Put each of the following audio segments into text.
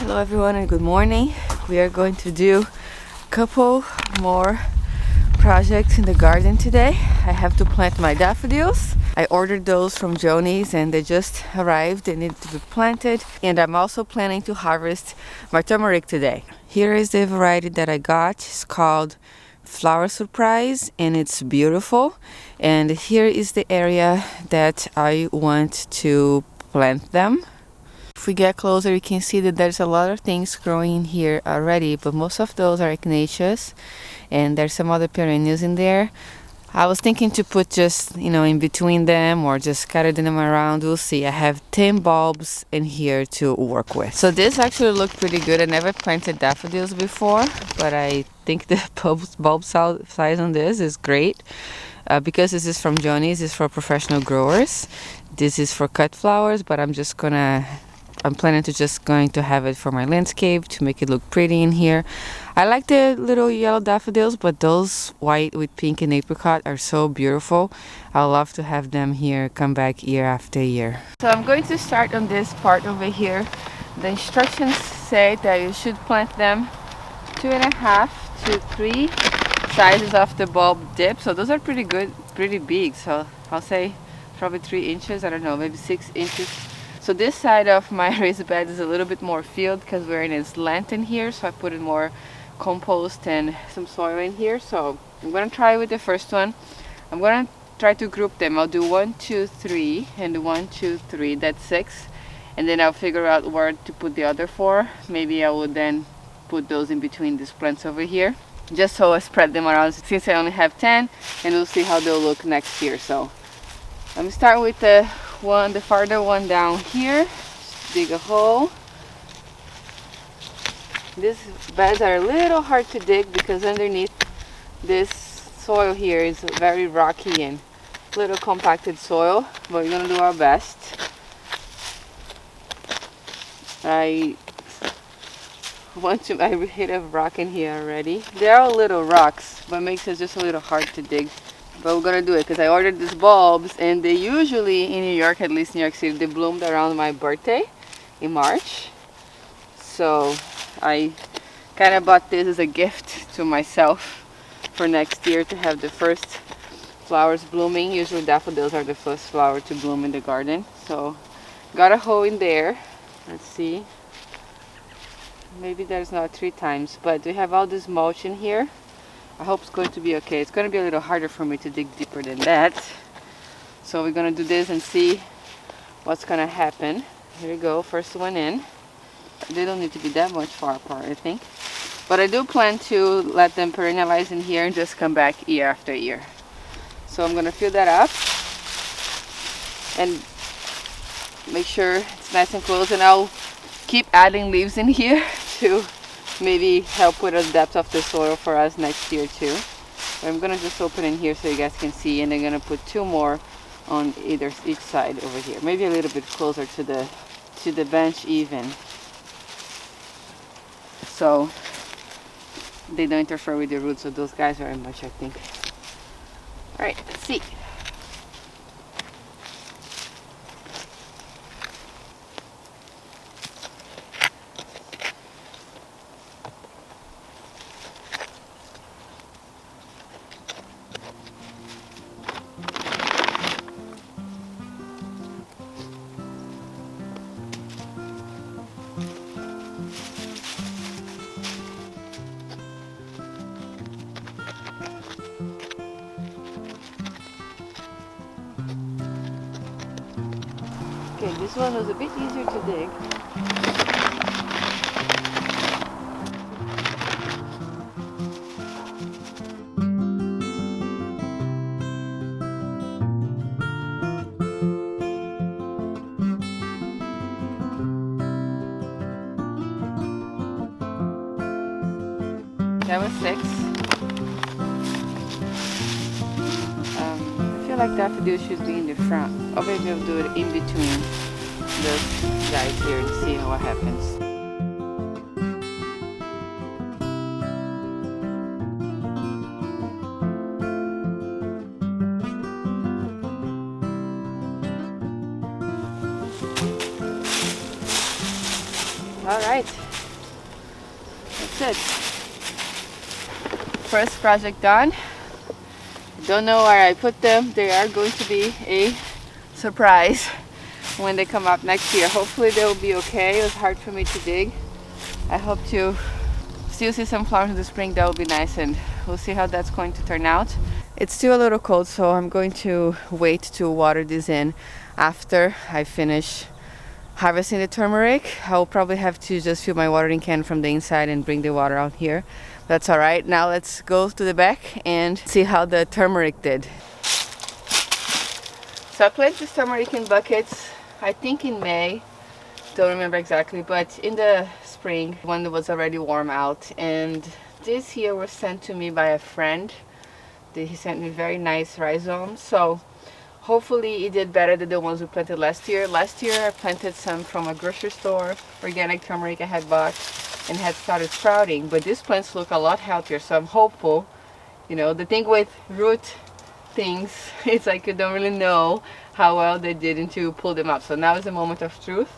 Hello everyone and good morning. We are going to do a couple more projects in the garden today. I have to plant my daffodils. I ordered those from Joni's and they just arrived. They need to be planted, and I'm also planning to harvest my turmeric today. Here is the variety that I got. It's called Flower Surprise and it's beautiful. And here is the area that I want to plant them. If we get closer, you can see that there's a lot of things growing in here already, but most of those are echinaceas, and there's some other perennials in there. I was thinking to put just, in between them or just scatter them around. We'll see. I have 10 bulbs in here to work with. So this actually looked pretty good. I never planted daffodils before, but I think the bulb size on this is great. Because this is from Joni's, it's for professional growers. This is for cut flowers, but I'm planning to just going to have it for my landscape to make it look pretty in here. I like the little yellow daffodils, but those white with pink and apricot are so beautiful. I love to have them here, come back year after year. So I'm going to start on this part over here. The instructions say that you should plant them 2.5 to 3 sizes of the bulb dip. So those are pretty good, pretty big. So I'll say probably 3 inches, I don't know, maybe 6 inches. So this side of my raised bed is a little bit more filled because we're in a slant in here, so I put in more compost and some soil in here. So I'm gonna try with the first one. I'm gonna try to group them. I'll do 1, 2, 3 and 1, 2, 3. That's 6, and then I'll figure out where to put the other 4. Maybe I will then put those in between these plants over here, just so I spread them around since I only have 10, and we'll see how they'll look next year. So let me start with the farther one down here. Just dig a hole. These beds are a little hard to dig because underneath this soil here is very rocky and little compacted soil, but we're gonna do our best. I hit a rock in here already. They're all little rocks, but makes it just a little hard to dig. But we're gonna do it because I ordered these bulbs, and they usually in New York, at least New York City, they bloomed around my birthday in March. So I kind of bought this as a gift to myself for next year to have the first flowers blooming. Usually daffodils are the first flower to bloom in the garden. So got a hole in there. Let's see. Maybe there's not 3 times, but we have all this mulch in here. I hope it's going to be okay. It's going to be a little harder for me to dig deeper than that. So we're going to do this and see what's going to happen. Here we go, first one in. They don't need to be that much far apart, I think. But I do plan to let them perennialize in here and just come back year after year. So I'm going to fill that up and make sure it's nice and close. And I'll keep adding leaves in here to maybe help with the depth of the soil for us next year too. But I'm gonna just open in here so you guys can see, and I'm gonna put 2 more on each side over here, maybe a little bit closer to the bench even, so they don't interfere with the roots of those guys very much, I think. All right, let's see. Okay, this one was a bit easier to dig. That was 6. I feel like daffodil should be in the front. Or maybe I'll do it in between those guys here and see what happens. All right, that's it. First project done. Don't know where I put them. They are going to be a surprise when they come up next year. Hopefully they will be okay. It was hard for me to dig. I hope to still see some flowers in the spring. That will be nice, and we'll see how that's going to turn out. It's still a little cold, so I'm going to wait to water this in after I finish harvesting the turmeric. I'll probably have to just fill my watering can from the inside and bring the water out here. That's all right. Now let's go to the back and see how the turmeric did. So I planted this turmeric in buckets, I think in May. Don't remember exactly, but in the spring when it was already warm out. And this here was sent to me by a friend. He sent me very nice rhizomes, so hopefully it did better than the ones we planted last year. Last year I planted some from a grocery store, organic turmeric I had bought, and had started sprouting, but these plants look a lot healthier, so I'm hopeful. You know, the thing with root things, it's like you don't really know how well they did until you pull them up. So now is the moment of truth.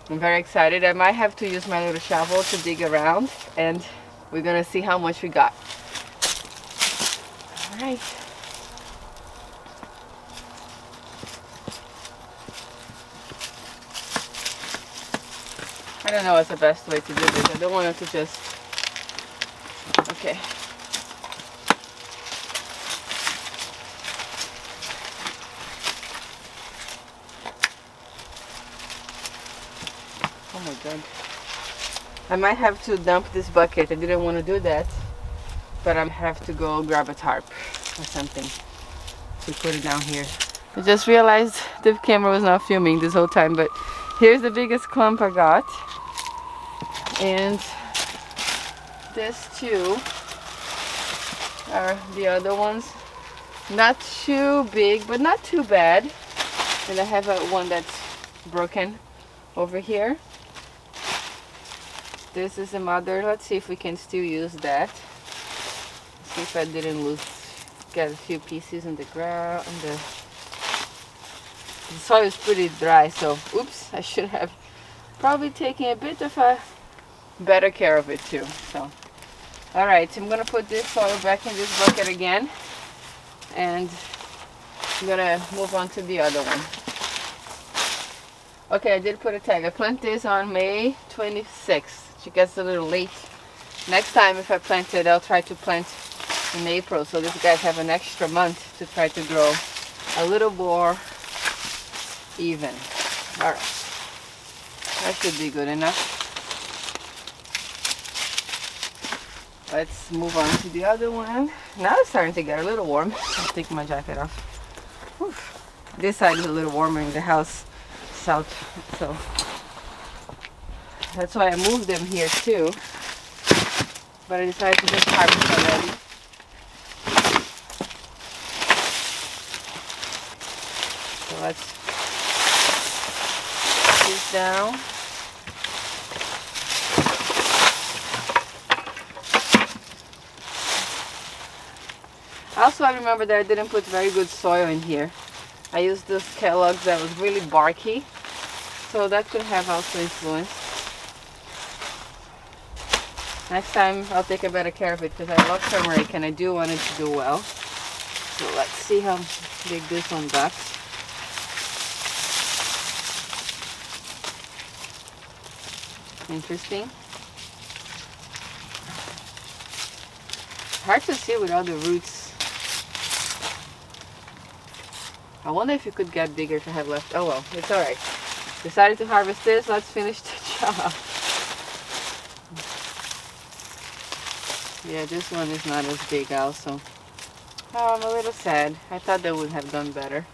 I'm very excited. I might have to use my little shovel to dig around, and we're gonna see how much we got. All right. I don't know what's the best way to do this. I don't want it to just... Okay. Oh my God. I might have to dump this bucket. I didn't want to do that, but I have to go grab a tarp or something to put it down here. I just realized the camera was not filming this whole time, but here's the biggest clump I got. And this too are the other ones. Not too big, but not too bad. And I have one that's broken over here. This is the mother. Let's see if we can still use that. See if I didn't get a few pieces in the ground. The soil is pretty dry, so oops, I should have probably taken a bit of a better care of it too. So all right, I'm gonna put this soil back in this bucket again, and I'm gonna move on to the other one. Okay, I did put a tag. I planted this on May 26th. She gets a little late. Next time if I plant it, I'll try to plant in April, so these guys have an extra month to try to grow a little more even. All right, that should be good enough. Let's move on to the other one. Now it's starting to get a little warm. I'll take my jacket off. Whew. This side is a little warmer in the house, south, so that's why I moved them here too. But I decided to just harvest already. So let's put this down. Also, I remember that I didn't put very good soil in here. I used those Kellogg's that was really barky, so that could have also influenced. Next time I'll take a better care of it because I love turmeric and I do want it to do well. So let's see how big this one got. Interesting. Hard to see with all the roots. I wonder if you could get bigger if I have left. Oh well, it's alright. Decided to harvest this, let's finish the job. Yeah, this one is not as big also. Oh, I'm a little sad. I thought they would have done better.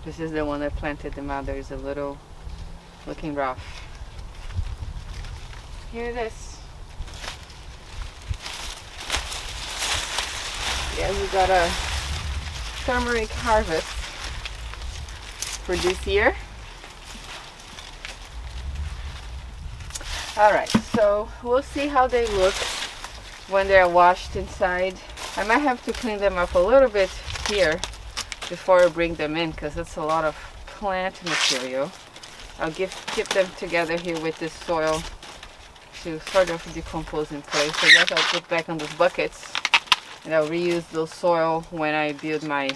This is the one I planted. The mother is a little looking rough. Here it is. Yeah, we got a turmeric harvest for this year. Alright, so we'll see how they look when they're washed inside. I might have to clean them up a little bit here before I bring them in, because it's a lot of plant material. I'll keep them together here with this soil to sort of decompose in place. So I guess I'll put back on those buckets, and I'll reuse those soil when I build my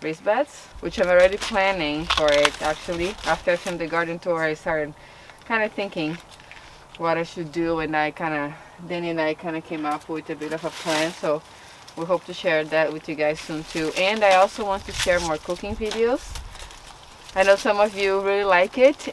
raised beds, which I'm already planning for it. Actually, after I filmed the garden tour, I started kind of thinking what I should do, and Danny and I kind of came up with a bit of a plan. So we hope to share that with you guys soon too. And I also want to share more cooking videos. I know some of you really like it,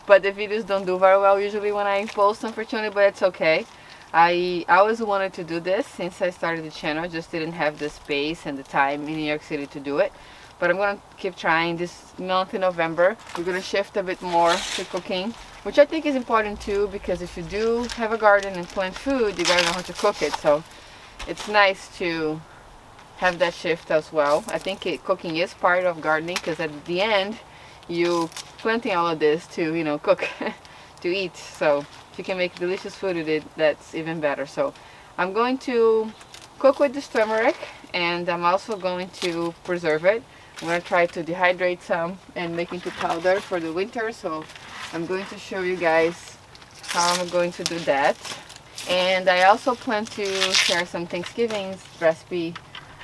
but the videos don't do very well usually when I post, unfortunately, but it's okay. I always wanted to do this since I started the channel. I just didn't have the space and the time in New York City to do it. But I'm gonna keep trying. This month in November, we're gonna shift a bit more to cooking, which I think is important too, because if you do have a garden and plant food, you gotta know how to cook it. So it's nice to have that shift as well. I think cooking is part of gardening, because at the end, you planting all of this to, you know, cook, to eat. So if you can make delicious food with it, that's even better. So I'm going to cook with this turmeric, and I'm also going to preserve it. I'm going to try to dehydrate some and make into powder for the winter. So I'm going to show you guys how I'm going to do that. And I also plan to share some Thanksgiving recipe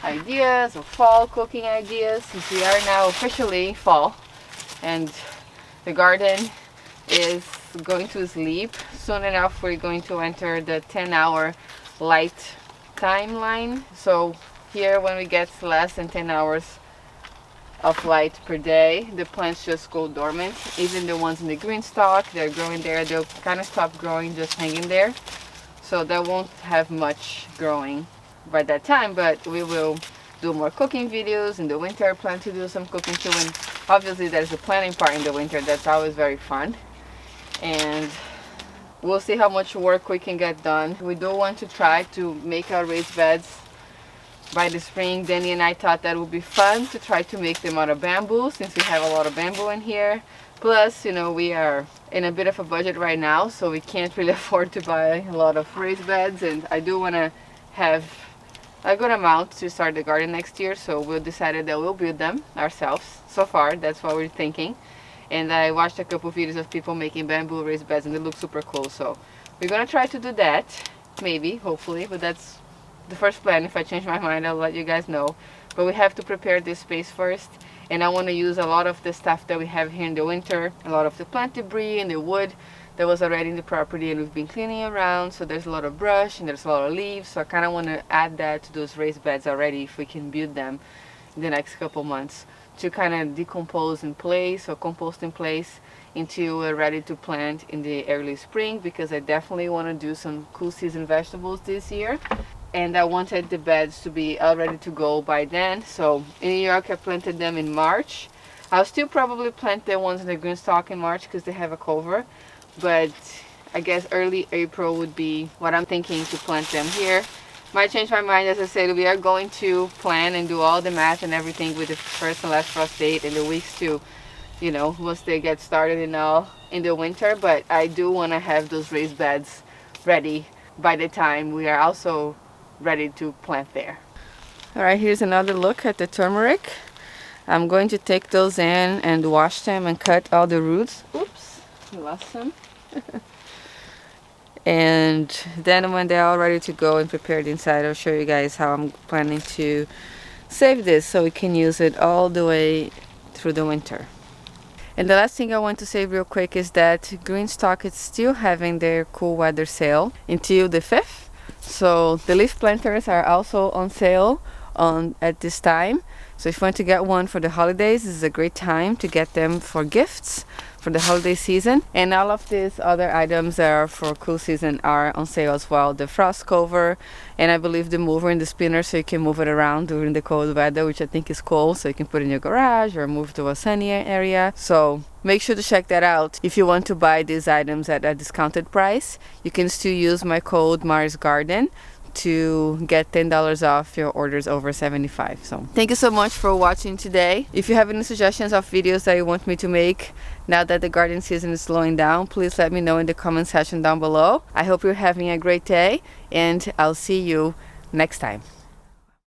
ideas or fall cooking ideas, since we are now officially fall and the garden is going to sleep. Soon enough we're going to enter the 10-hour light timeline. So here, when we get less than 10 hours of light per day, the plants just go dormant. Even the ones in the GreenStalk, they're growing there, they'll kind of stop growing, just hanging there. So they won't have much growing by that time, but we will do more cooking videos in the winter. I plan to do some cooking too, and obviously there's a planning part in the winter that's always very fun, and we'll see how much work we can get done. We do want to try to make our raised beds by the spring. Danny and I thought that would be fun to try to make them out of bamboo, since we have a lot of bamboo in here. Plus, you know, we are in a bit of a budget right now, so we can't really afford to buy a lot of raised beds, and I do want to have a good amount to start the garden next year. So we decided that we'll build them ourselves. So far, that's what we're thinking. And I watched a couple videos of people making bamboo raised beds, and they look super cool. So we're gonna try to do that, maybe, hopefully, but that's the first plan. If I change my mind, I'll let you guys know. But we have to prepare this space first, and I want to use a lot of the stuff that we have here in the winter, a lot of the plant debris and the wood that was already in the property, and we've been cleaning around. So there's a lot of brush and there's a lot of leaves, so I kind of want to add that to those raised beds already, if we can build them in the next couple months, to kind of decompose in place or compost in place until we're ready to plant in the early spring, because I definitely want to do some cool season vegetables this year, and I wanted the beds to be all ready to go by then. So in New York, I planted them in March. I'll still probably plant the ones in the GreenStalk in March because they have a cover, but I guess early April would be what I'm thinking to plant them here. Might change my mind. As I said, we are going to plan and do all the math and everything with the first and last frost date and the weeks to, you know, once they get started and all in the winter. But I do want to have those raised beds ready by the time we are also ready to plant there. Alright, here's another look at the turmeric. I'm going to take those in and wash them and cut all the roots. Oops, we lost some. And then when they're all ready to go and prepared inside, I'll show you guys how I'm planning to save this so we can use it all the way through the winter. And the last thing I want to say real quick is that GreenStalk is still having their cool weather sale until the 5th. So the leaf planters are also on sale at this time. So if you want to get one for the holidays, this is a great time to get them for gifts for the holiday season. And all of these other items that are for cool season are on sale as well. The frost cover, and I believe the mover and the spinner, so you can move it around during the cold weather, which I think is cool. So you can put it in your garage or move to a sunnier area. So make sure to check that out. If you want to buy these items at a discounted price, you can still use my code MARISGARDEN to get $10 off your orders over $75. So thank you so much for watching today. If you have any suggestions of videos that you want me to make, now that the garden season is slowing down, please let me know in the comment section down below. I hope you're having a great day, and I'll see you next time.